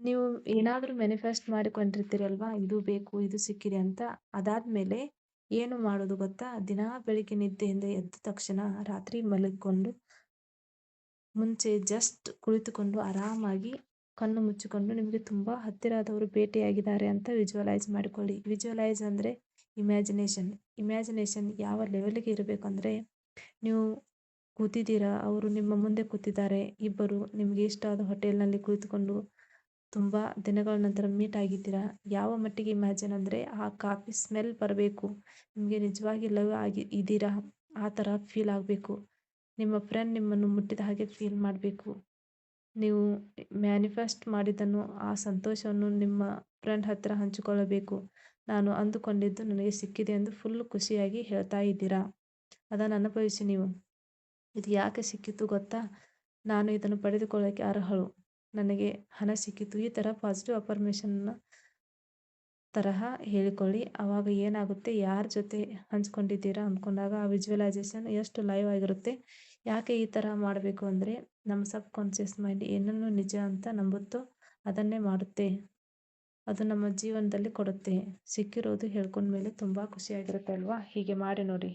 ನೀವು ಏನಾದರೂ ಮ್ಯಾನಿಫೆಸ್ಟ್ ಮಾಡಿಕೊಂಡಿರ್ತೀರಲ್ವಾ, ಇದು ಬೇಕು, ಇದು ಸಿಕ್ಕಿದೆ ಅಂತ. ಅದಾದ್ಮೇಲೆ ಏನು ಮಾಡೋದು ಗೊತ್ತಾ? ದಿನಾ ಬೆಳಿಗ್ಗೆ ನಿದ್ದೆಯಿಂದ ಎದ್ದ ತಕ್ಷಣ ರಾತ್ರಿ ಮಲಗಿಕೊಂಡು ಮುಂಚೆ ಜಸ್ಟ್ ಕುಳಿತುಕೊಂಡು ಆರಾಮಾಗಿ ಕಣ್ಣು ಮುಚ್ಚಿಕೊಂಡು ನಿಮಗೆ ತುಂಬ ಹತ್ತಿರದವರು ಭೇಟಿಯಾಗಿದ್ದಾರೆ ಅಂತ ವಿಜುವಲೈಸ್ ಮಾಡಿಕೊಳ್ಳಿ. ವಿಜುವಲೈಸ್ ಅಂದರೆ ಇಮ್ಯಾಜಿನೇಷನ್. ಇಮ್ಯಾಜಿನೇಷನ್ ಯಾವ ಲೆವೆಲ್ಗೆ ಇರಬೇಕಂದ್ರೆ, ನೀವು ಕೂತಿದ್ದೀರಾ, ಅವರು ನಿಮ್ಮ ಮುಂದೆ ಕೂತಿದ್ದಾರೆ, ಇಬ್ಬರು ನಿಮಗೆ ಇಷ್ಟವಾದ ಹೋಟೆಲ್ನಲ್ಲಿ ಕುಳಿತುಕೊಂಡು ತುಂಬ ದಿನಗಳ ನಂತರ ಮೀಟ್ ಆಗಿದ್ದೀರಾ. ಯಾವ ಮಟ್ಟಿಗೆ ಇಮ್ಯಾಜಿನ್ ಅಂದರೆ, ಆ ಕಾಫಿ ಸ್ಮೆಲ್ ಬರಬೇಕು, ನಿಮಗೆ ನಿಜವಾಗಿ ಲವ್ ಆಗಿ ಇದ್ದೀರಾ ಆ ಥರ ಫೀಲ್ ಆಗಬೇಕು. ನಿಮ್ಮ ಫ್ರೆಂಡ್ ನಿಮ್ಮನ್ನು ಮುಟ್ಟಿದ ಹಾಗೆ ಫೀಲ್ ಮಾಡಬೇಕು. ನೀವು ಮ್ಯಾನಿಫೆಸ್ಟ್ ಮಾಡಿದ್ದನ್ನು, ಆ ಸಂತೋಷವನ್ನು ನಿಮ್ಮ ಫ್ರೆಂಡ್ ಹತ್ತಿರ ಹಂಚಿಕೊಳ್ಳಬೇಕು. ನಾನು ಅಂದುಕೊಂಡಿದ್ದು ನನಗೆ ಸಿಕ್ಕಿದೆ ಎಂದು ಫುಲ್ ಖುಷಿಯಾಗಿ ಹೇಳ್ತಾ ಇದ್ದೀರಾ. ಅದನ್ನು ಅನುಭವಿಸಿ ನೀವು. ಇದು ಯಾಕೆ ಸಿಕ್ಕಿತು ಗೊತ್ತಾ? ನಾನು ಇದನ್ನು ಪಡೆದುಕೊಳ್ಳೋಕ್ಕೆ ಅರ್ಹಳು, ನನಗೆ ಹಣ ಸಿಕ್ಕಿತು, ಈ ಥರ ಪಾಸಿಟಿವ್ ಅಫರ್ಮೇಷನ್ನ ತರಹ ಹೇಳಿಕೊಳ್ಳಿ. ಆವಾಗ ಏನಾಗುತ್ತೆ, ಯಾರ ಜೊತೆ ಹಂಚ್ಕೊಂಡಿದ್ದೀರಾ ಅಂದ್ಕೊಂಡಾಗ ಆ ವಿಜುವಲೈಸೇಷನ್ ಎಷ್ಟು ಲೈವ್ ಆಗಿರುತ್ತೆ. ಯಾಕೆ ಈ ಥರ ಮಾಡಬೇಕು ಅಂದರೆ, ನಮ್ಮ ಸಬ್ ಕಾನ್ಷಿಯಸ್ ಮೈಂಡ್ ಏನನ್ನು ನಿಜ ಅಂತ ನಂಬುತ್ತೋ ಅದನ್ನೇ ಮಾಡುತ್ತೆ. ಅದು ನಮ್ಮ ಜೀವನದಲ್ಲಿ ಕೊಡುತ್ತೆ. ಸಿಕ್ಕಿರೋದು ಹೇಳ್ಕೊಂಡ್ಮೇಲೆ ತುಂಬ ಖುಷಿಯಾಗಿರುತ್ತೆ ಅಲ್ವಾ? ಹೀಗೆ ಮಾಡಿ ನೋಡಿ.